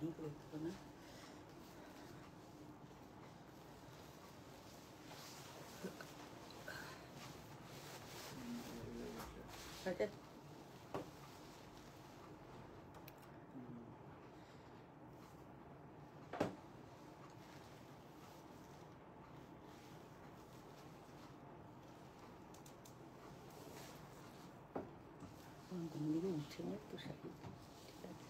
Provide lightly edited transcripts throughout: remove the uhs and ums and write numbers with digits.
দেরি করতো না। আচ্ছা ঘুম থেকে উঠে না তো শাড়ি, ঠিক আছে।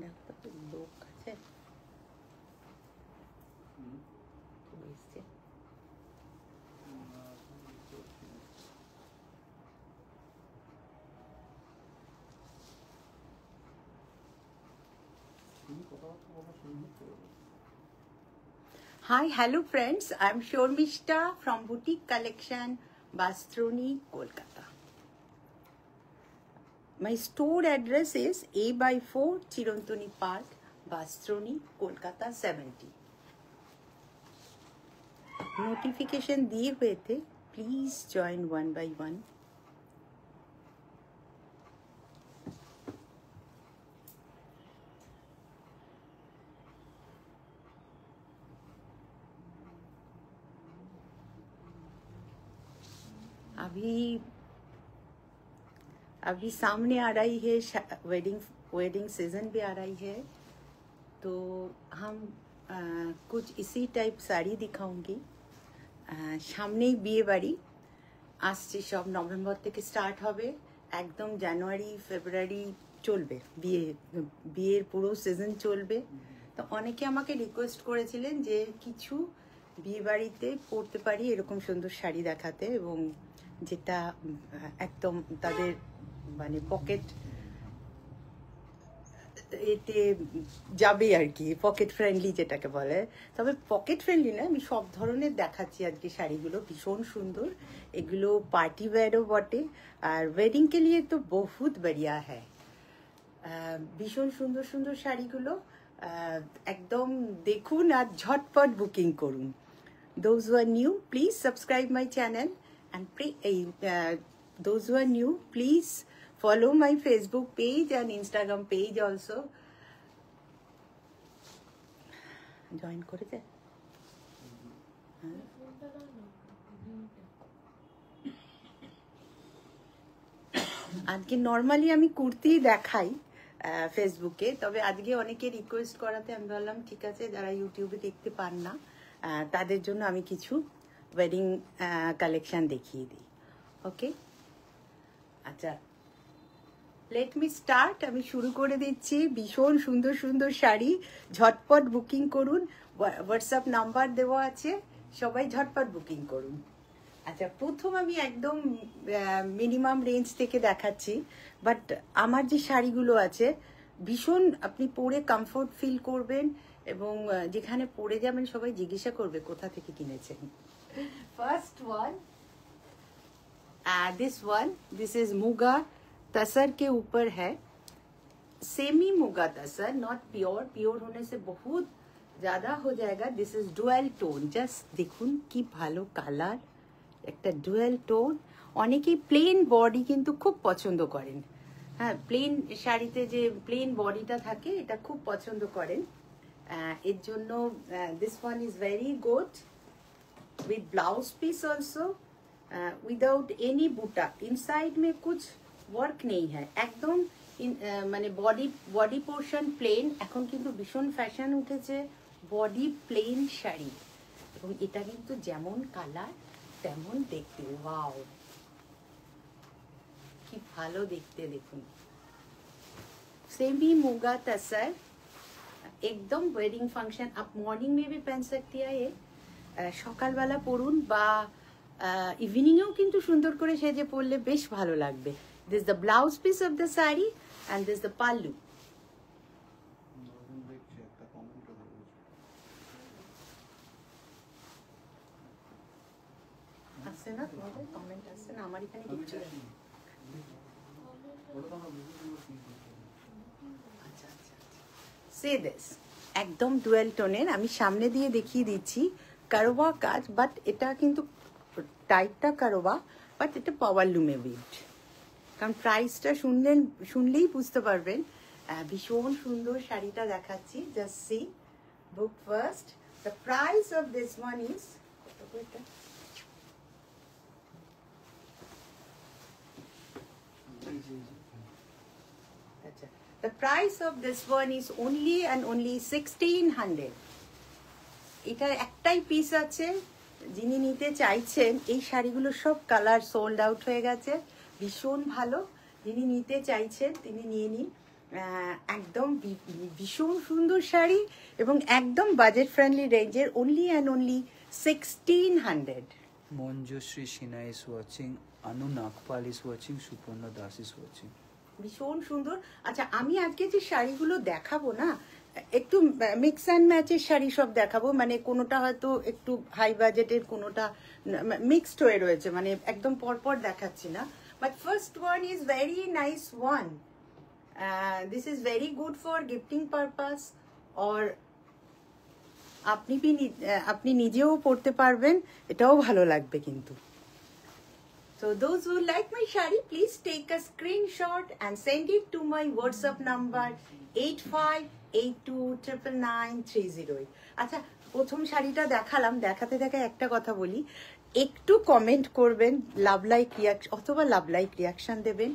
দেখো তো লোক আছে এসছে। Hi, hello friends. I'm Shormishta from Boutique Collection, Bastroni, Kolkata. My store address is A/4 Chirantoni Park, Bastroni, Kolkata 70. Notification दिए हुए थे. Please join one by one. अभी सामने आ रही है वेडिंग सीजन भी आ रही है, तो हम कुछ इसी टाइप साड़ी दिखाऊंगी। सामनेই বিয়ে বাড়ি আসছে, সব নভেম্বর থেকে স্টার্ট হবে, একদম জানুয়ারি ফেব্রুয়ারি চলবে, বিয়ের পুরো সিজন চলবে। তো অনেকে আমাকে রিকোয়েস্ট করেছিলেন যে কিছু বিয়ে বাড়িতে পরতে পারি এরকম সুন্দর শাড়ি দেখাতে, এবং যেটা একদম তাদের মানে পকেট এতে যাবে আর কি, পকেট ফ্রেন্ডলি যেটাকে বলে। তবে পকেট ফ্রেন্ডলি না, আমি সব ধরনের দেখাচ্ছি আজকে শাড়িগুলো, ভীষণ সুন্দর। এগুলো পার্টি ওয়্যারও বটে, আর ওয়েডিং কে লিয়ে তো বহুত বড়িয়া হ্যায়। ভীষণ সুন্দর সুন্দর শাড়িগুলো একদম দেখুন আর ঝটপট বুকিং করুন। Those who are new, please subscribe my channel, and those who are new, please follow my Facebook page and Instagram page also. Join করেছে? আজকে নর্মালি আমি কুর্তি দেখাই ফেসবুকে, তবে আজকে অনেকে রিকোয়েস্ট করাতে আমি বললাম ঠিক আছে, যারা ইউটিউবে দেখতে পান না তাদের জন্য আমি কিছু ওয়েডিং কালেকশন দেখিয়ে দিই। ওকে, আচ্ছা লেট মি স্টার্ট। আমি শুরু করে দিচ্ছি। ভীষণ সুন্দর সুন্দর শাড়ি, ঝটপট বুকিং করুন। হোয়াটসঅ্যাপ নাম্বার দেওয়া আছে, সবাই ঝটপট বুকিং করুন। আচ্ছা, প্রথম আমি একদম মিনিমাম রেঞ্জ থেকে দেখাচ্ছি, বাট আমার যে শাড়িগুলো আছে ভীষণ আপনি পরে কমফোর্ট ফিল করবেন, এবং যেখানে পরে যাবেন সবাই জিজ্ঞাসা করবে কোথা থেকে কিনেছেন। First one, this is muga tussar के ऊपर है, semi muga tussar, not pure. Pure होने से बहुत ज्यादा हो जाएगा। This is dual tone, just দেখুন কি ভালো কালার, একটা ডুয়েল টোন। অনেকেই প্লেন বডি কিন্তু খুব পছন্দ করেন, হ্যাঁ, প্লেন শাড়িতে যে প্লেন বডিটা থাকে এটা খুব পছন্দ করেন। এর জন্য this one is very good, with blouse piece also, without any বুটা। ইনসাইড মে কুছ ওয়ার্ক নেই হ্যাঁ, একদম মানে বডি পোর্শন প্লেন। এখন কিন্তু ভীষণ ফ্যাশন উঠেছে বডি প্লেন শাড়ি, এবং এটা কিন্তু যেমন কালার তেমন দেখতে। ওয়াও, কি ভালো দেখতে, দেখুন। सेमी मुगा तसर, एकदम वेडिंग फंक्शन, आप मॉर्निंग में भी पहन सकती है ये, সকালবেলা পরুন বা ইভিনিংয়েও কিন্তু সুন্দর করে সেজে পরলে বেশ ভালো লাগবে। This the blouse piece of the sari and this the pallu. আসছে না তোমাদের কমেন্ট? আসছে না, আমার এখানে কিচ্ছু নেই। আচ্ছা আচ্ছা, সে দিস একদম ডুয়েল টোনের। আমি সামনে দিয়ে দেখিয়ে দিচ্ছি কারোয়া কাজ, বাট এটা কিন্তু টাইটটা কারোবা, বাট এটা পাওয়ার লুমে উইভড। কারণ প্রাইসটা শুনলেই বুঝতে পারবেন। ভীষণ সুন্দর শাড়িটা দেখাচ্ছি, just see book first. The price of this one is, the price of this one is only and only 1600. এটা একটাই পিস আছে, যিনি নিতে চাইছেন, এই শাড়িগুলো সব কালার সোল্ড আউট হয়ে গেছে, ভীষণ ভালো। যিনি নিতে চাইছেন তিনি নিয়ে নিন, একদম ভীষণ সুন্দর শাড়ি এবং একদম বাজেট ফ্রেন্ডলি রেঞ্জের, only and only 1600. Manjushree Sinha is watching, Anu Nagpal is watching, Suparna Das is watching. ভীষণ সুন্দর। আচ্ছা, আমি আজকে যে শাড়িগুলো দেখাবো না, একটু মিক্স অ্যান্ড ম্যাচের শাড়ি সব দেখাবো, মানে কোনোটা হয়তো একটু হাই বাজেটের, কোনোটা মিক্সড হয়ে রয়েছে, মানে একদম পরপর দেখাচ্ছি না। But first one is very nice one, this is very good for gifting purpose, or আপনি নিজেও পড়তে পারবেন, এটাও ভালো লাগবে কিন্তু। So those who like my shari, please take a screenshot and send it to my WhatsApp number 8582999308. আচ্ছা, প্রথম শাড়িটা দেখালাম, দেখাতে একটা কথা বলি, একটু কমেন্ট করবেন, লাভ লাইক রিয়াকশন অথবা লাভ লাইক রিয়াকশন দেবেন।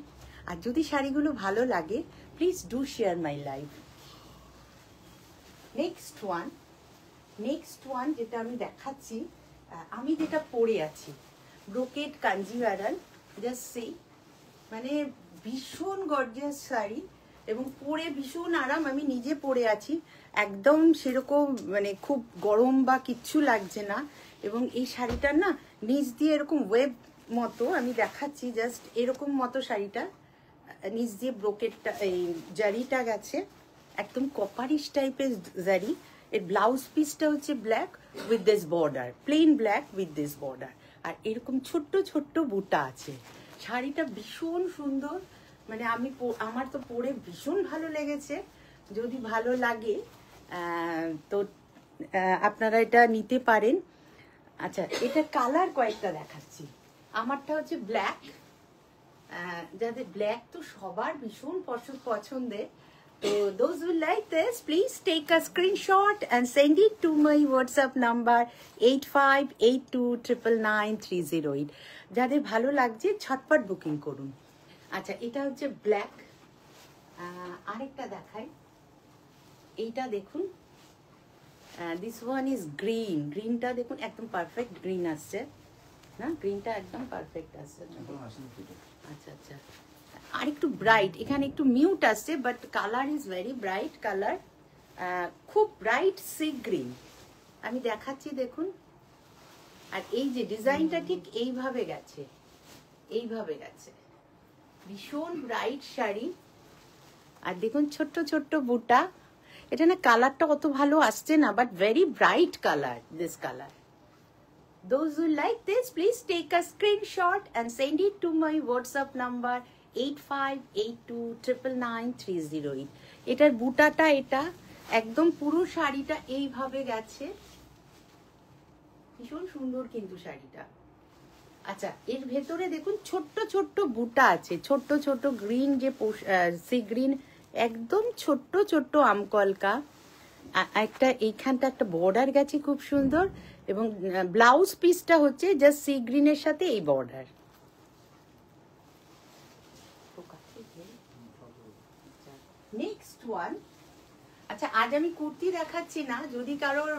আর যদি শাড়িগুলো ভালো লাগে, please do share my live. Next one যেটা আমি দেখাচ্ছি, আমি যেটা পরে আছি, ব্রোকেড কাঞ্জিভারাম, জাস্ট সি, মানে ভীষণ গর্জিয়াস শাড়ি এবং পরে ভীষণ আরাম। আমি নিজে পরে আছি, একদম সেরকম মানে খুব গরম বা কিচ্ছু লাগছে না। এবং এই শাড়িটার না নিচ দিয়ে এরকম ওয়েব মতো, আমি দেখাচ্ছি জাস্ট এরকম মতো শাড়িটা, নিচ দিয়ে ব্রোকেডটা এই জারিটা গেছে, একদম কপারিশ টাইপের জারি। এর ব্লাউজ পিসটা হচ্ছে black with this border, plain black with this border, আর এরকম ছোট্ট ছোট্ট বুটা আছে। শাড়িটা ভীষণ সুন্দর, মানে আমার তো পরে ভীষণ ভালো লেগেছে। যদি ভালো লাগে তো আপনারা এটা নিতে পারেন। আচ্ছা, এটা কালার কয়েকটা দেখাচ্ছি। আমারটা হচ্ছে ব্ল্যাক, যাদের ব্ল্যাক তো সবার ভীষণ পছন্দের। So those who like this, please take a screenshot and send it to my WhatsApp number 8582999308. যাদের ভালো লাগছে ঝটপট বুকিং করুন। আচ্ছা, এটা হচ্ছে ব্ল্যাক। আরেকটা দেখাই, এইটা দেখুন, দিস ওয়ান ইজ গ্রিন। গ্রিনটা দেখুন, একদম পারফেক্ট গ্রিন আসছে না, গ্রিনটা একদম পারফেক্ট আসছে। আচ্ছা আচ্ছা, আর একটু ব্রাইট, এখানে একটু মিউট আসছে, but colour is very bright colour, খুব ব্রাইট সি গ্রিন। আমি দেখাচ্ছি দেখুন, আর এই যে ডিজাইনটা ঠিক এইভাবে গেছে, ভীষণ ব্রাইট শাড়ি। আর দেখুন ছোট্ট ছোট্ট বুটা, এটা না কালারটা অত ভালো আসছে না, but very bright colour, this colour. Those who like this, please take a screenshot and send it to my WhatsApp number 8582999308. এটার বুটাটা এটা একদম পুরো শাড়িটা এইভাবে গেছে, ভীষণ সুন্দর কিন্তু শাড়িটা। আচ্ছা, এর ভেতরে দেখুন ছোট্ট ছোট্ট বুটা আছে, ছোট্ট ছোট্ট গ্রিন, যে সি গ্রিন, একদম ছোট্ট ছোট্ট আমকলকা। একটা এইখানটা একটা বর্ডার গেছে খুব সুন্দর, এবং ব্লাউজ পিসটা হচ্ছে জাস্ট সি গ্রিনের সাথে এই বর্ডার। নেক্সট ওয়ান, আচ্ছা আজ আমি কুর্তি দেখাচ্ছি না, যদি কারোর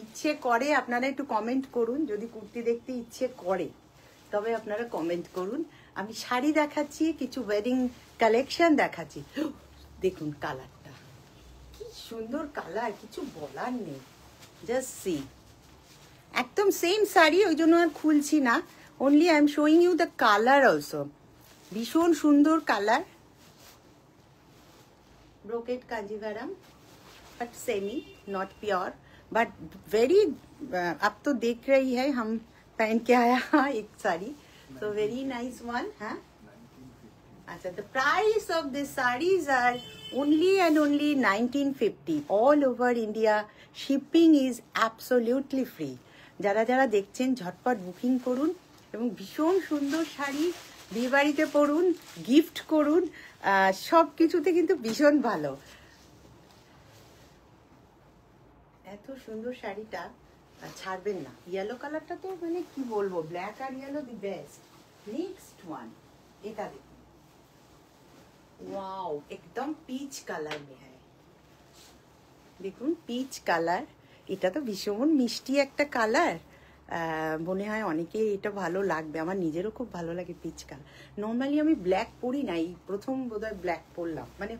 ইচ্ছে করে আপনারা একটু কমেন্ট করুন, যদি কুর্তি দেখতে ইচ্ছে করে তবে আপনারা কমেন্ট করুন। আমি শাড়ি দেখাচ্ছি, কিছু ওয়েডিং কালেকশন দেখাচ্ছি। দেখুন কালারটা কি সুন্দর কালার, কিছু বলার নেই, জাস্ট সি, একদম সেম শাড়ি, ওই জন্য আর খুলছি না, only I am showing you the colour also. ভীষণ সুন্দর colour, brocade Kanjivaram, but semi, not pure, but very, अब तो देख रही है, हम पहन के आया एक sari, so very nice one, हाँ। अच्छा, the price of these sarees are only and only 1950 all over India. Shipping is absolutely free. যারা যারা দেখছেন ঝটপট বুকিং করুন, এবং ভীষণ সুন্দর শাড়ি, বিয়ে বাড়িতে পরুন, গিফট করুন, সব কিছুতে কিন্তু ভীষণ ভালো। এত সুন্দর শাড়িটা ছাড়বেন না। ইয়েলো কালারটা তো মানে কি বলবো, ব্ল্যাক আর yellow the best. Next one, এটা দেখুন, ওয়াও, একদম পিচ কালার মে হ্যায়। দেখুন পিচ কালার, এটা তো ভীষণ মিষ্টি একটা কালার। মনে হয় অনেকের এটা ভালো লাগবে, আমার নিজেরও খুব ভালো লাগে পিচ কালার। নর্মালি আমি ব্ল্যাক পরি না, এই প্রথম বোধহয় ব্ল্যাক পরলাম, মানে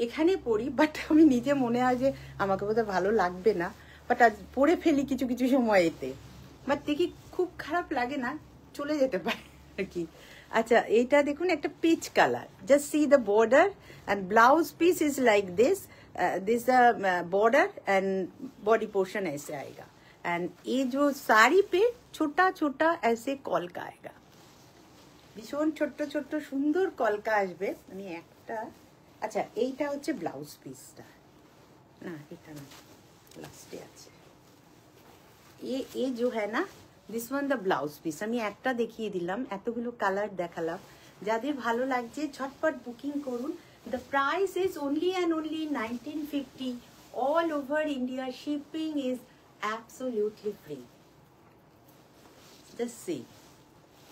এখানে পরি, বাট আমি নিজে মনে হয় যে আমাকে বোধহয় ভালো লাগবে না, বাট আজ পরে ফেলি কিছু কিছু সময় এতে, বাট দেখি খুব খারাপ লাগে না, চলে যেতে পারে আর কি। আচ্ছা এইটা দেখুন একটা peach colour, just see the border and blouse piece is like this, this border and body portion ऐसे आएगा, एंड ये जो साड़ी पे छोटा छोटा ऐसे কলকা आएगा, ভীষণ ছোট্ট ছোট্ট সুন্দর কলকা আসবে। আমি একটা, আচ্ছা এইটা হচ্ছে ব্লাউজ পিসটা, না এটা না, লাস্টে আছে ये जो है ना, this one the blouse piece. আমি একটা দেখিয়ে দিলাম, এতগুলো কালার দেখালাম, যাদের ভালো লাগছে ঝটপট বুকিং করুন। The price is only and only 1950 all over India, shipping is absolutely free. Just see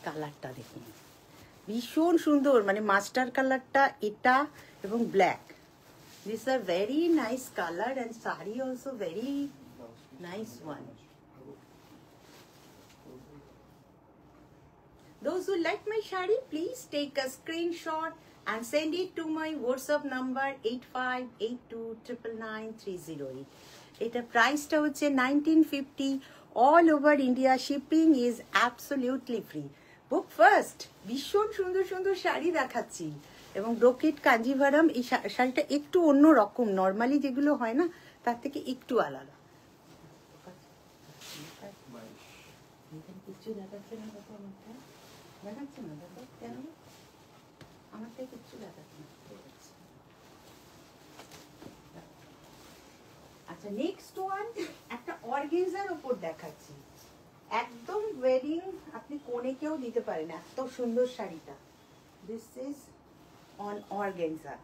কালারটা দেখুন, ভীষণ সুন্দর, মানে মাস্টার কালারটা এটা এবং black, this are very nice colour and sari also very nice one. Those who like my shari, please take a screenshot and send it to my WhatsApp number 8582999308. Ita price ta hocche 1950 all over India, shipping is absolutely free. Book first. ভীষণ সুন্দর সুন্দর শাড়ি দেখাচ্ছি, এবং brocade Kanjivaram, এই শাড়িটা একটু অন্য রকম, নর্মালি যেগুলো হয় না তার থেকে একটু আলাদা। কিছু দেখাচ্ছে না, দেখাচ্ছে না দাদা, কেন আমারটা কিচ্ছু দেখাচ্ছে না। আচ্ছা নেক্সট ওয়ান, একটা অর্গানজার উপর দেখাচ্ছি, একদম ওয়েডিং আপনি কোণেকেও দিতে পারেন, এত সুন্দর শাড়িটা। দিস ইজ অন অর্গানজা,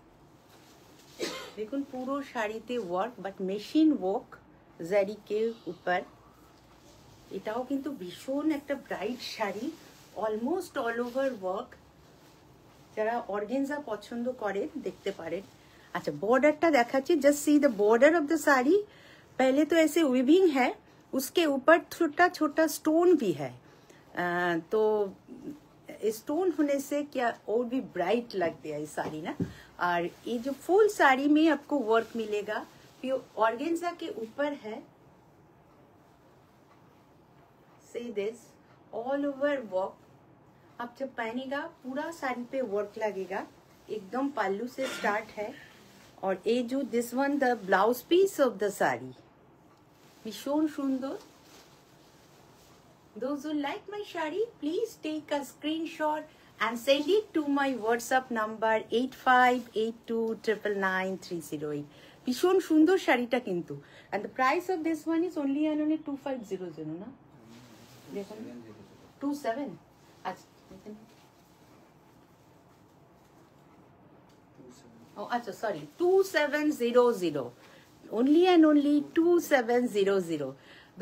দেখুন পুরো শাড়িতে ওয়ার্ক, বাট মেশিন ওয়ার্ক জারি কে উপর। এটাও কিন্তু ভীষণ একটা bright sari, almost all over work, যারা অর্গানজা পছন্দ করেন দেখতে পারেন। अच्छा बॉर्डर टा देखाচ্ছি, just see the border of the sari, पहले तो ऐसे वीविंग है, उसके ऊपर छोटा छोटा स्टोन भी है, तो स्टोन होने से क्या और भी ब्राइट लगती है ये साड़ी ना। और ये जो फुल साड़ी में आपको वर्क मिलेगा, प्योर ऑर्गेन्जा के ऊपर है, see this all over work. आप जब पहनेगा पूरा साड़ी पे वर्क लगेगा, एकदम पल्लू से स्टार्ट है, और ये जो this one the blouse piece of the sari भीषण सुंदर। Those who like my shari, please take a screenshot and send it to my WhatsApp number 8582999308. भीषण सुंदर শাড়িটা কিন্তু, and the price of this one is only and only 2500 না, দেখুন 27। আচ্ছা oh अच्छा sorry 2700, only and only 2700।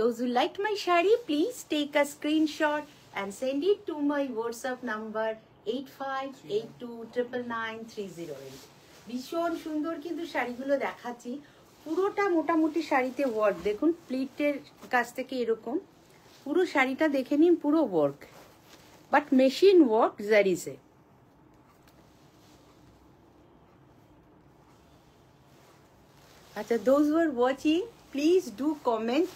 Those who liked my shari, please take a screenshot and send it to my WhatsApp number 8582999308। ভীষণ সুন্দর কিন্তু শাড়িগুলো দেখাচ্ছি, পুরোটা মোটামুটি শাড়িতে ওয়ার্ক, দেখুন প্লিটের কাছ থেকে এরকম পুরো শাড়িটা দেখে নিন, পুরো ওয়ার্ক, বাট মেশিন ওয়ার্ক জারিসে। अच्छा those who are watching, please do comment,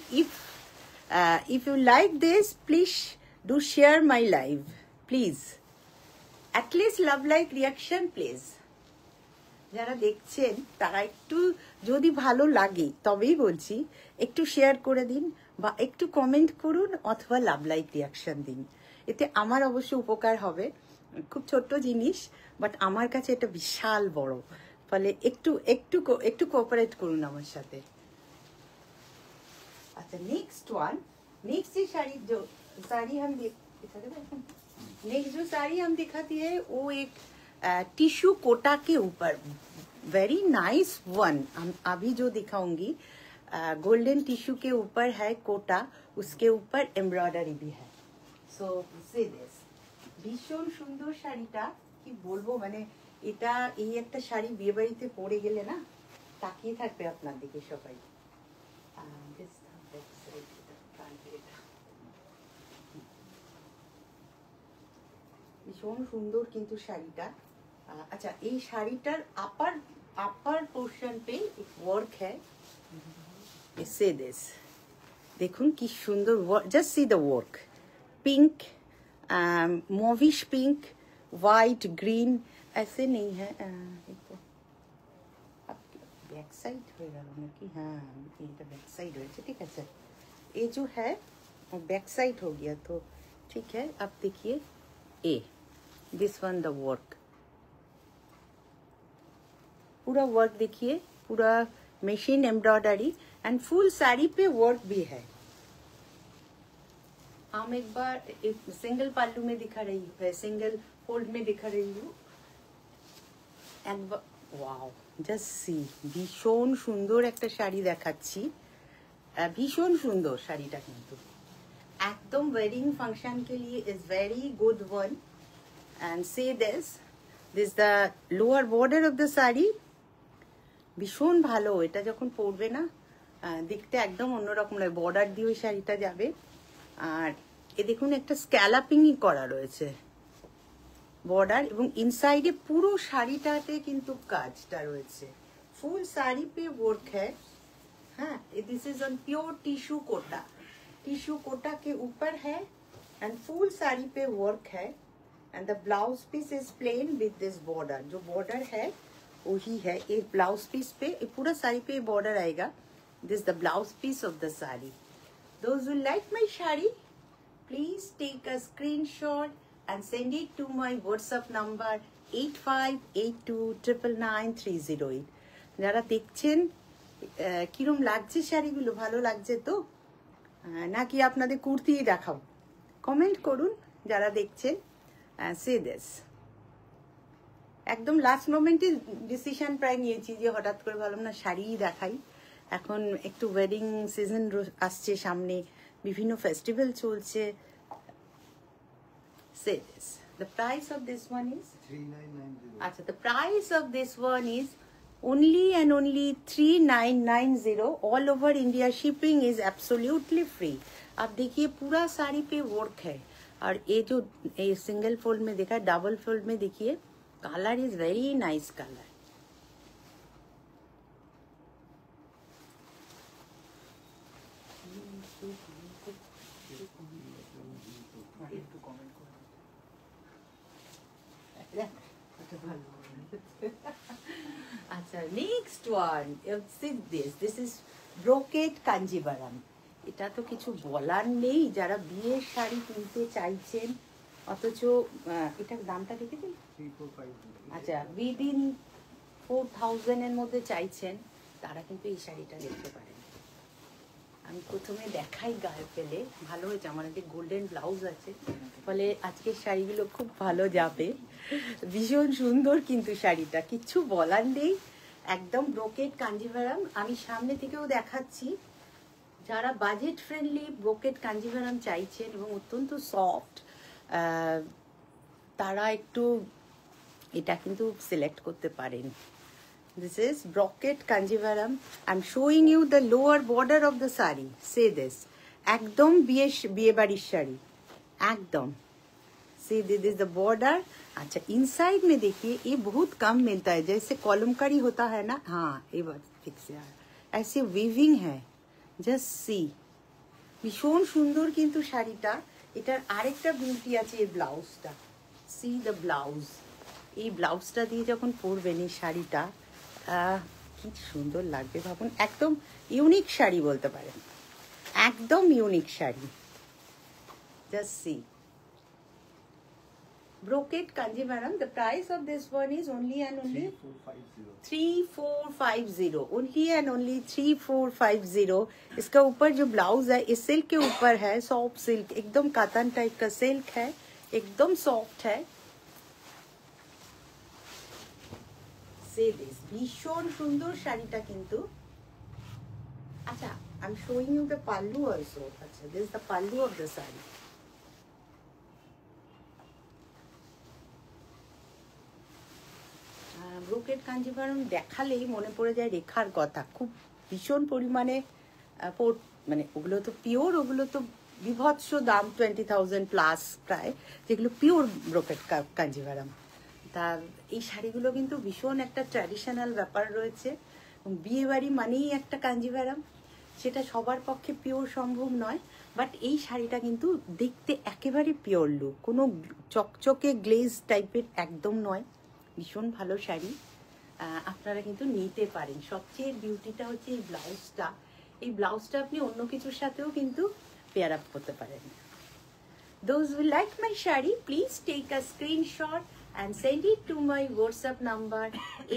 if you like this, please do share my live, please at least love like reaction please। যারা দেখছেন তারা একটু যদি ভালো লাগে তবেই বলছি, একটু শেয়ার করে দিন বা একটু কমেন্ট করুন অথবা লাভ লাইক রিয়াকশন দিন, এতে আমার অবশ্য উপকার হবে। খুব ছোট্ট জিনিস, বাট আমার কাছে এটা বিশাল বড়, ফলে একটু একটু একটু কোঅপারেট করুন আমার সাথে। আচ্ছা नेक्स्ट वन, नेक्स्ट ये साड़ी जो साड़ी हम नेक्स्ट जो साड़ी हम दिखाती है वो एक टिश्यू कोटा के ऊपर, वेरी नाइस वन। हम अभी जो दिखाऊंगी गोल्डन टिश्यू के ऊपर है कोटा, उसके ऊपर एम्ब्रॉयडरी भी है। सो से दिस ভীষণ সুন্দর শাড়িটা, কি বলবো, মানে এটা এই একটা শাড়ি বিয়ে বাড়িতে পরে গেলে না তাকিয়ে থাকবে আপনার দিকে সবাই। ভীষণ সুন্দর কিন্তু শাড়িটা। আচ্ছা, এই শাড়িটার আপার পোর্শন पे एक वर्क है, से दिस দেখুন কি সুন্দর work, just see the work, pink, mauvish pink, white, green, ऐसे नहीं है। बैक साइड होएगा नाकि, हाँ এটা बैक साइड হয়েছে, ঠিক আছে। ये जो है बैक साइड हो गया तो ठीक है। अब देखिए ए दिस वन द वर्क, पूरा वर्क देखिए, पूरा machine embroidery and full sari पे वर्क भी है। हम एक बार सिंगल पल्लू में दिखा रही हूँ, सिंगल फोल्ड में दिखा रही हूँ। एंड वाओ, जस्ट सी, भीषण सुंदर एक शाड़ी देखाচ্ছি, भीषण सुंदर শাড়িটা কিন্তু एकदम वेडिंग फंक्शन के लिए is very good one. And see this the lower border of the sari, ভীষণ ভালো। এটা যখন পরবে না দেখতে একদম অন্যরকম লাগে, বর্ডার দিয়ে ওই শাড়িটা যাবে। আর এ দেখুন একটা স্ক্যালাপিংই করা রয়েছে বর্ডার, এবং ইনসাইডে পুরো শাড়িটাতে কিন্তু কাজটা রয়েছে। ফুল শাড়ি पे वर्क है। हाँ, this is on pure tissue Kota, tissue Kota के ऊपर है एंड फुल साड़ी पे वर्क है। And the blouse piece is plain with this border, जो बॉर्डर है वही है। एक ब्लाउज पीस पे पूरा साड़ी पे बॉर्डर आएगा। This the blouse piece of the sari. Those who like my sari please take a screenshot and send it to my WhatsApp number 8582999308। যারা দেখছেন কিরম লাগছে শাড়িগুলো, ভালো লাগছে তো নাকি আপনাদের কুর্তি দেখাবো, কমেন্ট করুন যারা দেখছেন। সে দিস একদম লাস্ট মোমেন্টে ডিসিশন প্রায় নিয়েছি যে হঠাৎ করে ভাবলাম না শাড়িই দেখাই। এখন একটু ওয়েডিং সিজন আসছে সামনে, বিভিন্ন ফেস্টিভ্যাল চলছে। Say this. The price of this one is 3990. अच्छा, the price of this one is only and only 3990। all over India shipping is absolutely free। आप देखिए पूरा साड़ी पे वर्क है। और ये जो सिंगल फोल्ड में देखा, डबल फोल्ड में देखिए, colour is very nice colour. আচ্ছা, next one this is brocade Kanjivaram. এটা তো কিছু বলার নেই, যারা বিয়ের শাড়ি কিনতে চাইছেন অথচ এটার দামটা দেখেছেন, আচ্ছা উইদিন 4000 এর মধ্যে চাইছেন, তারা কিন্তু এই শাড়িটা দেখতে পারেন। আমি প্রথমে দেখাই গায়ে ফেলে, ভালো হয়েছে আমার একটা গোল্ডেন ব্লাউজ আছে, ফলে আজকের শাড়িগুলো খুব ভালো যাবে। ভীষণ সুন্দর কিন্তু শাড়িটা, কিচ্ছু বলার নেই, একদম ব্রোকেট কাঞ্জিভারাম। আমি সামনে থেকেও দেখাচ্ছি, যারা বাজেট ফ্রেন্ডলি ব্রোকেট কাঞ্জিভারাম চাইছেন এবং অত্যন্ত সফট, তারা একটু এটা কিন্তু সিলেক্ট করতে পারেন। This is brocade Kanjivaram. I'm showing you the lower border of the sari. Say this. एकदम बिये बाड़ी शाड़ी, एकदम। See this is the border। अच्छा, इनसाइड में देखिए, ये बहुत कम मिलता है, जैसे कॉलमकारी होता है ना, हाँ ये बात फिक्स है, ऐसे वीविंग है। जस्ट सी, भीषण सुंदर किंतु শাড়িটা। এটার আরেকটা বিউটি আছে এই ব্লাউজটা। সি দ্য ব্লাউজ, এই ব্লাউজটা দিয়ে যখন পরবেন এই শাড়িটা কি সুন্দর লাগবে ভাবুন। একদম ইউনিক শাড়ি বলতে পারেন, একদম unique sari. Just see, brocade kanjivaram. The price of this one is only and only 3450. Only and only 3450. इसका ऊपर जो ब्लाउज है इस सिल्क के ऊपर है, सॉफ्ट सिल्क, एकदम कातन टाइप का सिल्क है, एकदम सॉफ्ट है। Say this, भीषण सुंदर শাড়িটা কিন্তু। अच्छा, I'm showing you the pallu also. अच्छा, this is the pallu of the saree. Brocade Kanjivaram দেখালেই মনে পড়ে যায় রেখার কথা। খুব ভীষণ পরিমাণে মানে ওগুলো তো পিওর, ওগুলো তো বিভৎস দাম, 20,000 প্লাস প্রায়, যেগুলো পিওর ব্রোকেড কাঞ্জিভারম। তা এই শাড়িগুলো কিন্তু ভীষণ একটা ট্র্যাডিশনাল ব্যাপার রয়েছে। বিয়ে বাড়ি মানেই একটা কাঞ্জিভারম, সেটা সবার পক্ষে পিওর সম্ভব নয়, বাট এই শাড়িটা কিন্তু দেখতে একেবারে পিওর লুক, কোনো চকচকে গ্লেজ টাইপের একদম নয়, ভীষণ ভালো শাড়ি, আপনারা কিন্তু নিতে পারেন। সবচেয়ে বিউটিটা হচ্ছে এই ব্লাউজটা। এই ব্লাউজটা আপনি অন্য কিছুর সাথেও কিন্তু পেয়ার আপ করতে পারেন। Those who like my shari, please take a screenshot and send it to my WhatsApp number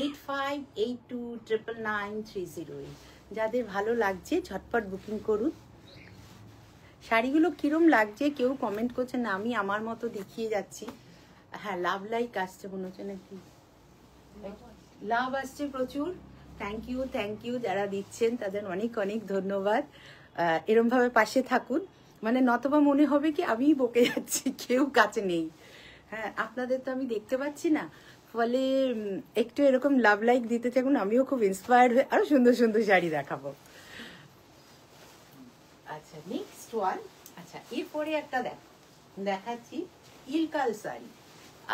8582999308. যাদের ভালো লাগছে ঝটপট বুকিং করুন। শাড়িগুলো কিরম লাগছে কেউ কমেন্ট করছে না, আমি আমার মতো দেখিয়ে যাচ্ছি। হ্যাঁ, লাভ লাইক আসছে মনে হচ্ছে নাকি, লাভ আসছে প্রচুর। থ্যাংক ইউ যারা দিচ্ছেন তাদের অনেক অনেক ধন্যবাদ। এরম ভাবে পাশে থাকুন, মানে নতবা মনে হবে কি আমি বকে যাচ্ছি, কেউ কাছে নেই। হ্যাঁ, আপনাদের তো আমি দেখতে পাচ্ছি না, ফলে একটু এরকম লাভ লাইক দিতে থাকুন, আমিও খুব ইন্সপায়ার্ড হয়ে আরো সুন্দর সুন্দর শাড়ি দেখাবো। আচ্ছা, নেক্সট ওয়ান। আচ্ছা, এরপরে একটা দেখাচ্ছি ইলকাল শাড়ি।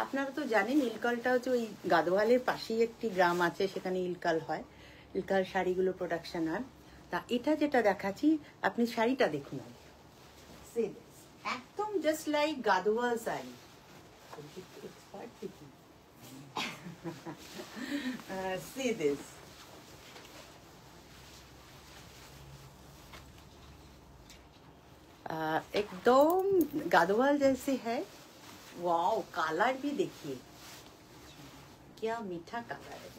আপনারা তো জানেন ইলকালটা হচ্ছে ওই গাদোয়ালের পাশেই একটি গ্রাম আছে, সেখানে ইলকাল হয়, ইলকাল শাড়িগুলো প্রোডাকশন হয়। তা এটা যেটা দেখাচ্ছি, আপনি শাড়িটা দেখুন, একদম just like Gadwal sari. See this. एकदम गादोवाल जैसे है। वाओ, कलर भी देखिए क्या मीठा कलर है,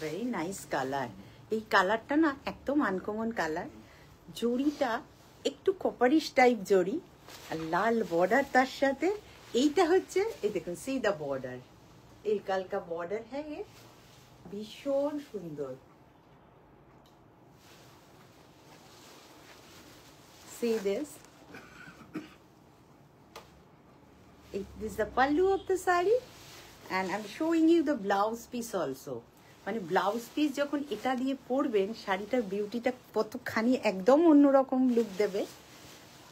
वेरी नाइस कलर। এই কালারটা না একদম আনকমন কালার। জড়িটা একটু কপারিশ টাইপ জড়ি, আর লাল বর্ডার তার সাথে। এইটা হচ্ছে, এই দেখুন, সি দা বর্ডার, এই কালকা বর্ডার হ্যাঁ, ये ভীষণ সুন্দর। See this. This is the pallu of the saree and I'm showing you the blouse piece also. মানে ব্লাউজ পিস যখন এটা দিয়ে পরবেন, শাড়িটার বিউটিটা কতখানি একদম অন্যরকম লুক দেবে।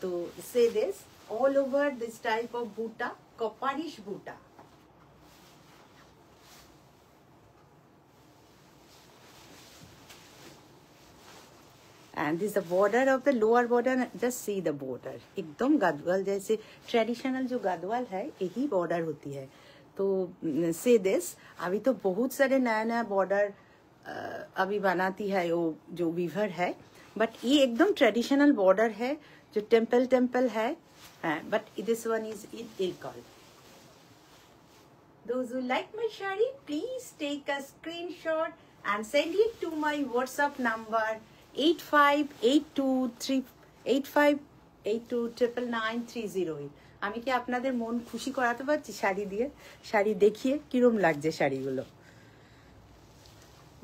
তো say this, all over this type of buta, koparish buta. And this is the border of the lower border. Just see the border, एकदम गदवाल जैसे ट्रेडिशनल जो गदवाल है यही बॉर्डर होती है। तो से दिस, अभी तो बहुत सारे नया नया बॉर्डर अभी बनाती है वो जो वीवर है, बट ये एकदम ट्रेडिशनल बॉर्डर है जो टेम्पल है, but this one is Ilkal. Those who like my shari, please take a screenshot and send it to my WhatsApp number 8582999308। আমি কি আপনাদের মন খুশি করাতে পারছি শাড়ি দিয়ে? শাড়ি দেখিয়ে কিরম লাগছে শাড়িগুলো?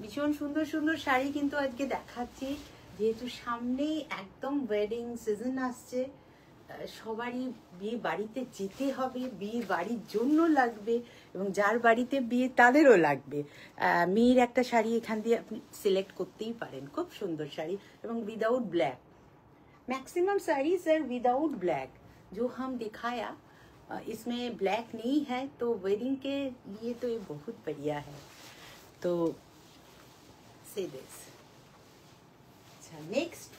ভীষণ সুন্দর সুন্দর শাড়ি কিন্তু আজকে দেখাচ্ছি, যেহেতু সামনেই একদম ওয়েডিং সিজন আসছে, সবারই বিয়ে বাড়িতে যেতে হবে, বিয়ে বাড়ির জন্য লাগবে, এবং যার বাড়িতে বিয়ে তাদেরও লাগবে। মেয়ের একটা শাড়ি এখান দিয়ে আপনি সিলেক্ট করতেই পারেন, খুব সুন্দর শাড়ি, এবং without black. Maximum saris are without black, जो हम दिखाया इसमें ब्लैक नहीं है, तो वेडिंग के लिए तो ये बहुत बढ़िया है। तो से दिस। अच्छा, नेक्स्ट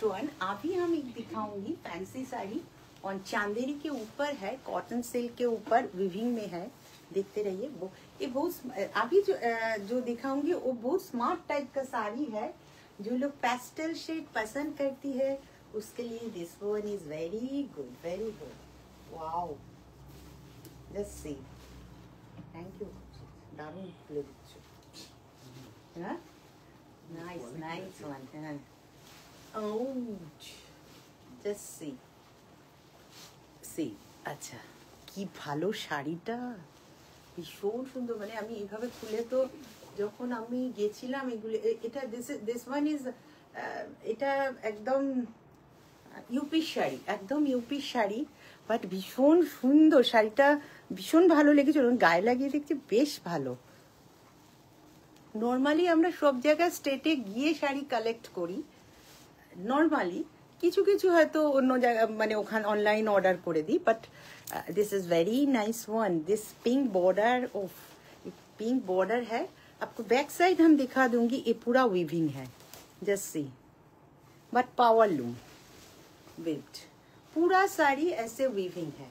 वन अभी हम एक दिखाऊंगी फैंसी साड़ी, और चांदेरी के ऊपर है, कॉटन सिल्क के ऊपर विविंग में है, देखते रहिए। ये बहुत अभी जो दिखाऊंगी वो बहुत स्मार्ट टाइप का साड़ी है, जो लोग पेस्टल शेड पसंद करती है उसके लिए this one is very good, very good. Wow, just see. Thank you, দারুণ খুলে দিচ্ছ। হ্যাঁ, নাইস নাইস ওয়ান। হ্যাঁ, জাস্ট সি সি। আচ্ছা, কি ভালো শাড়িটা, ভীষণ সুন্দর। মানে আমি এইভাবে খুলে, তো যখন আমি গেছিলাম এগুলো, এটা দিস ওয়ান ইজ, এটা একদম ইউপির শাড়ি, একদম ইউপির শাড়ি, বাট ভীষণ সুন্দর শাড়িটা, ভীষণ ভালো লেগেছে। গায়ে লাগিয়ে দেখছি বেশ ভালো। নর্মালি আমরা সব জায়গায় স্টেটে গিয়ে শাড়ি কালেক্ট করি, নর্মালি কিছু কিছু হয়তো অন্য জায়গা মানে ওখানে অনলাइन ऑर्डर করে দিই, but this is very nice one. This pink border, of pink border है। आपको बैक साइड हम दिखा दूंगी, ये पूरा वीविंग है, just see, but power loom weaved, पूरा साड़ी ऐसे वीविंग है।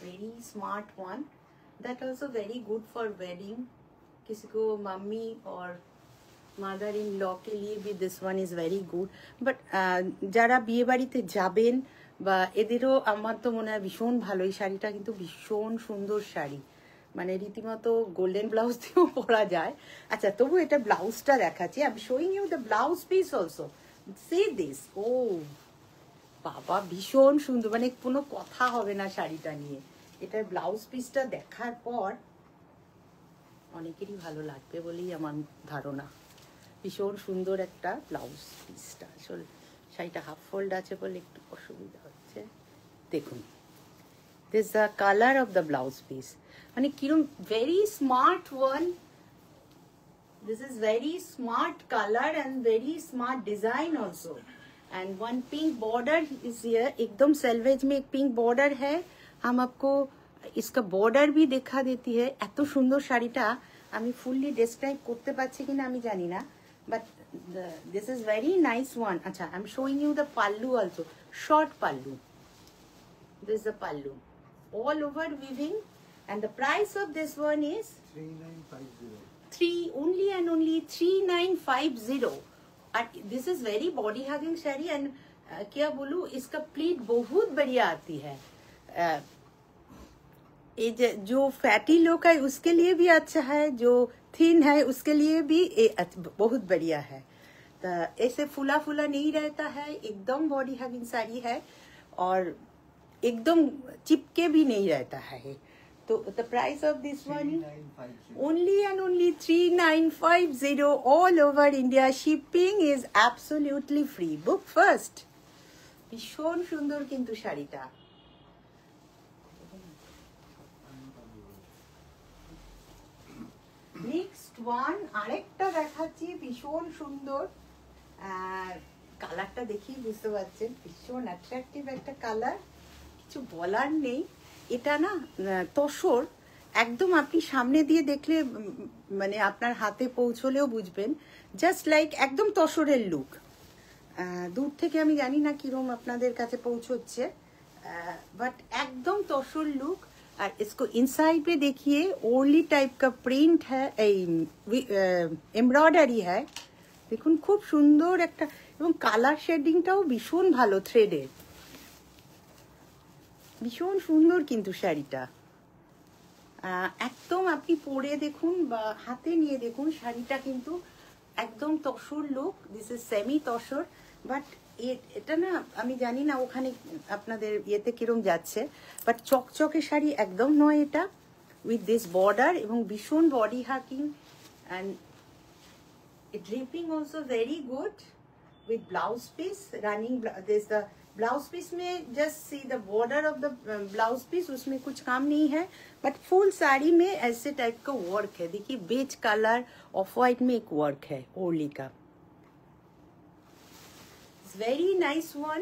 Very smart one, that also very good for wedding, किसी को मम्मी और মাদার ইন ল কে লিয়ে भी this one is very good. But যারা বিয়ে বাড়িতে যাবেন বা এদেরও আমার তো মনে হয় ভীষণ ভালো। এই শাড়িটা কিন্তু ভীষণ সুন্দর শাড়ি, মানে রীতিমতো গোল্ডেন ব্লাউজ দিয়েও পরা যায়। আচ্ছা, তবু এটা ব্লাউজটা দেখাচ্ছি। I am showing you the blouse piece also, see this. ও বাবা, ভীষণ সুন্দর, মানে কোনো কথা হবে না শাড়িটা নিয়ে। এটার ব্লাউজ পিসটা দেখার পর অনেকেরই ভালো লাগবে বলেই আমার ধারণা। ভীষণ সুন্দর একটা ব্লাউজ পিসটা। আসলে শাড়িটা হাফ ফোল্ড আছে বলে একটু অসুবিধা হচ্ছে। দেখুন, this the colour of the blouse piece, মানে কিরম very smart one. This is very smart colour and very smart design also, and one pink border is here. एकदम सेल्वेज में एक पिंक बॉर्डर है। हम आपको इसका बॉर्डर भी दिखा देती है। এত সুন্দর শাড়িটা আমি ফুললি ডেসক্রাইব করতে পারছি কিনা আমি জানি না, but this is very nice one. Acha, I'm showing you the pallu also, short pallu. This is the pallu, all over weaving, and the price of this one is 3950. Only and only 3950. And this is very body hugging shari, and क्या बोलूं, इसका pleat बहुत बढ़िया आती है। ये जो fatty लोग है उसके लिए भी अच्छा है, जो थिन है उसके लिए भी बहुत बढ़िया है। तो ऐसे फुला फुला नहीं रहता है, एकदम बॉडी हगिंग साड़ी है और एकदम चिपके भी नहीं रहता है। तो the price of this one only and only 3950 all over India. Shipping is absolutely free. Book first. भीषण सुंदर किंतु শাড়িটা। নেক্সট ওয়ান আরেকটা দেখাচ্ছি, ভীষণ সুন্দর। কালারটা দেখি বুঝতে পারছেন, ভীষণ অ্যাট্রাকটিভ একটা কালার, কিছু বলার নেই। এটা না তসর, একদম আপনি সামনে দিয়ে দেখলে মানে আপনার হাতে পৌঁছলেও বুঝবেন, জাস্ট লাইক একদম তসরের লুক। দূর থেকে আমি জানি না কিরম আপনাদের কাছে পৌঁছচ্ছে, বাট একদম তসর লুক। और इसको इनसाइड पे देखिए, ओरली टाइप का प्रिंट है, एम्ब्रॉयडरी है। দেখুন খুব সুন্দর একটা, এবং কালার শেডিংটাও ভীষণ ভালো, থ্রেডের। ভীষণ সুন্দর কিন্তু শাড়িটা। একদম আপনি পরে দেখুন বা হাতে নিয়ে দেখুন, শাড়িটা কিন্তু একদম tussar look. This is semi tussar, but এটা না আমি জানি না ওখানে আপনাদের ইয়েতে কিরম যাচ্ছে, বাট চকচকে শাড়ি একদম নয় এটা, উইথ দিস বর্ডার এবং ভীষণ body hugging, and draping also very good with blouse piece running. There's the blouse piece में just see the border of the blouse piece, उसमें कुछ काम नहीं है, but full साड़ी में ऐसे टाइप का वर्क है। देखिए बेज कलर ऑफ वाइट में एक वर्क है ओरली का। वेरी नाइस वन,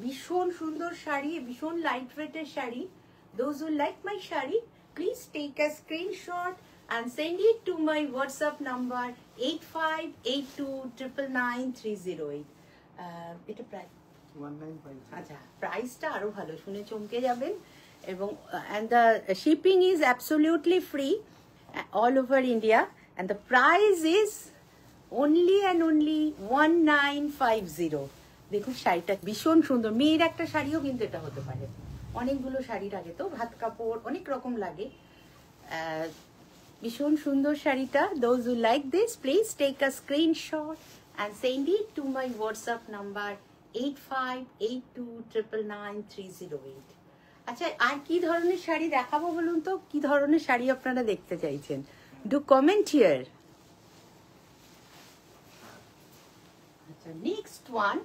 भीषण सुंदर शाड़ी, भीषण light वेटेर sari. Those who like my shari, please take a screenshot and send it to my WhatsApp number 8582999308. এটা প্রাইস 1950। আচ্ছা, প্রাইসটা আরো ভালো, শুনে চমকে যাবেন। এবং and the shipping is absolutely free all over India, and the price is only and only 1950। দেখুন শাড়িটা ভীষণ সুন্দর, মেয়ের একটা শাড়িও কিন্তু এটা হতে পারে। অনেকগুলো শাড়ি লাগে, তো ভাত কাপড় অনেক রকম লাগে। ভীষণ সুন্দর শাড়িটা। Those who like this, please take a screenshot and send it to my WhatsApp number 8582999308. আচ্ছা, আর কি ধরনের শাড়ি দেখাবো বলুন তো? কি ধরনের শাড়ি আপনারা দেখতে চাইছেন? Do comment here. अच्छा, नेक्स्ट वन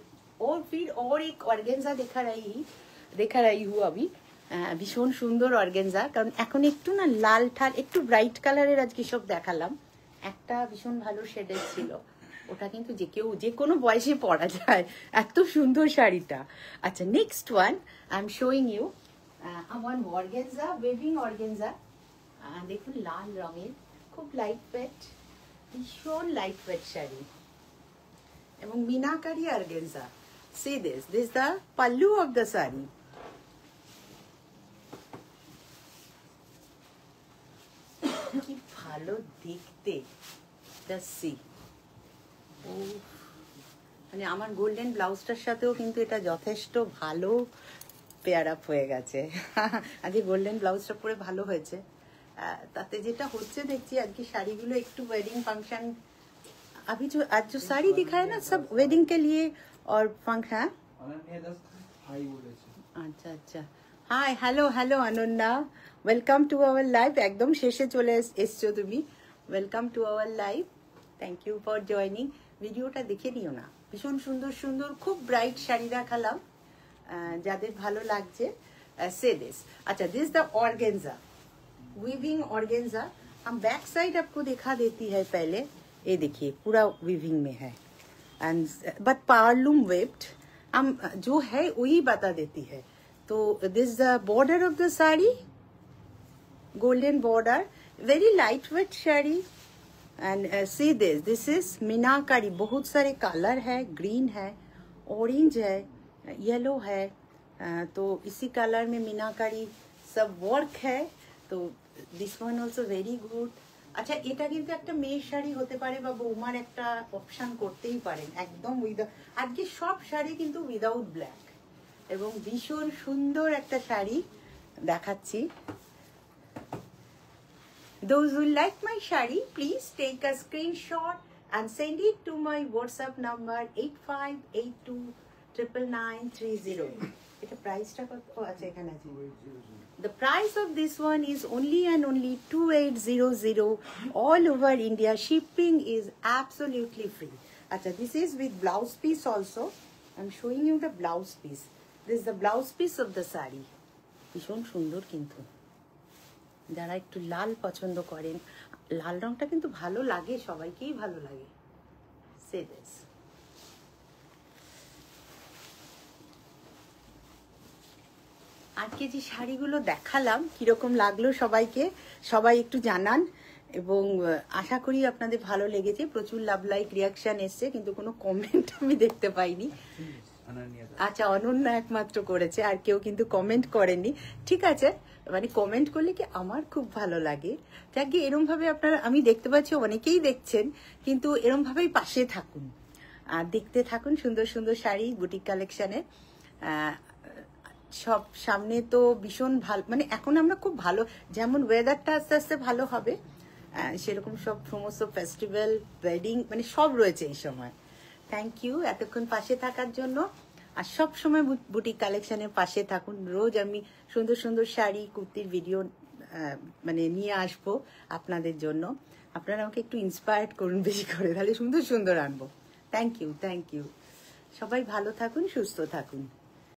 और फिर और एक ऑर्गेन्जा देखा रही हूँ अभी। ভীষণ সুন্দর অর্গেনজা, কারণ এখন একটু না লাল ঠাল একটু ব্রাইট কালারের আজকে সব দেখালাম। একটা ভীষণ ভালো শেডের ছিল, ওটা কিন্তু যে কেউ যে কোনো বয়সে পরা যায়, এত সুন্দর শাড়িটা। আচ্ছা, next one I am showing you আমার অর্গেনজা, ওয়েভিং অর্গেনজা। দেখুন লাল রঙের, খুব লাইট ওয়েট, ভীষণ লাইট ওয়েট শাড়ি এবং meenakari organza. See this is the pallu of the saree. কি ভালো দেখতে, just see. মানে আমার গোল্ডেন ব্লাউজটার সাথেও কিন্তু এটা যথেষ্ট ভালো পেয়ার আপ হয়ে গেছে। আজকে গোল্ডেন ব্লাউজটা পরে ভালো হয়েছে। তাতে যেটা হচ্ছে দেখছি আজকে শাড়িগুলো একটু ওয়েডিং ফাংশন, अभी जो आज जो साड़ी दिखाए ना सब वेडिंग के लिए और फंक्शन। अच्छा अच्छा, hi hello hello Ananya, welcome to our live. एकदम शेषे चले एसছো তুমি, welcome to our live, thank you for joining. ভিডিওটা দেখে নিও না, ভীষণ সুন্দর সুন্দর খুব ব্রাইট শাড়ি দেখালাম, যাদের ভালো লাগছে से दिस। अच्छा, this the organza, weaving organza. हम बैक साइड आपको दिखा देती है पहले। ये देखिए पूरा वीविंग में है एंड बट पावरलूम वेव्ड, हम जो है वही बता देती है। तो this the border of the sari, golden border, very light weight sari and see this is meenakari. बहुत सारे कलर है, ग्रीन है, ऑरेंज है, येलो है, तो इसी कलर में मीनाकारी सब वर्क है। तो this one also very good. আচ্ছা, এটা কিন্তু একটা মেয়ের শাড়ি হতে পারে বা বৌমার একটা অপশন করতেই পারেন, একদম উইদাউট। আজকে সব শাড়ি কিন্তু উইদাউট ব্ল্যাক এবং ভীষণ সুন্দর একটা শাড়ি দেখাচ্ছি। Those who like my sari, please take a screenshot and send it to my WhatsApp number 8582999308. এটা প্রাইসটা কত? আচ্ছা, এখানে আছে। The price of this one is only and only 2800 all over India. Shipping is absolutely free. Acha, this is with blouse piece also. I'm showing you the blouse piece. This is the blouse piece of the saree. ভীষণ সুন্দর কিন্তু, যারা একটু লাল পছন্দ করেন, লাল রংটা কিন্তু ভালো লাগে, সবাইকেই ভালো লাগে। Say this. আজকে যে শাড়িগুলো দেখালাম কিরকম লাগলো সবাইকে, সবাই একটু জানান এবং আশা করি আপনাদের ভালো লেগেছে। প্রচুর লাভ লাইক রিয়াকশন এসছে, কিন্তু কোনো কমেন্ট আমি দেখতে পাইনি। আচ্ছা, অনন্যা একমাত্র করেছে, আর কেউ কিন্তু কমেন্ট করেনি। ঠিক আছে, মানে কমেন্ট করলে কি আমার খুব ভালো লাগে। যাকে এরম ভাবে আপনারা, আমি দেখতে পাচ্ছি অনেকেই দেখছেন, কিন্তু এরম ভাবেই পাশে থাকুন আর দেখতে থাকুন সুন্দর সুন্দর শাড়ি বুটিক কালেকশনের। সব সামনে তো ভীষণ ভালো, মানে এখন আমরা খুব ভালো, যেমন ওয়েদারটা আস্তে আস্তে ভালো হবে, সেরকম সব সমস্ত ফেস্টিভ্যাল, ওয়েডিং, মানে সব রয়েছে এই সময়। থ্যাংক ইউ এতক্ষণ পাশে থাকার জন্য, আর সব সময় বুটিক কালেকশনের পাশে থাকুন। রোজ আমি সুন্দর সুন্দর শাড়ি কুর্তির ভিডিও মানে নিয়ে আসবো আপনাদের জন্য। আপনারা আমাকে একটু ইন্সপায়ার্ড করুন বেশি করে, তাহলে সুন্দর সুন্দর আনবো। থ্যাংক ইউ, সবাই ভালো থাকুন, সুস্থ থাকুন।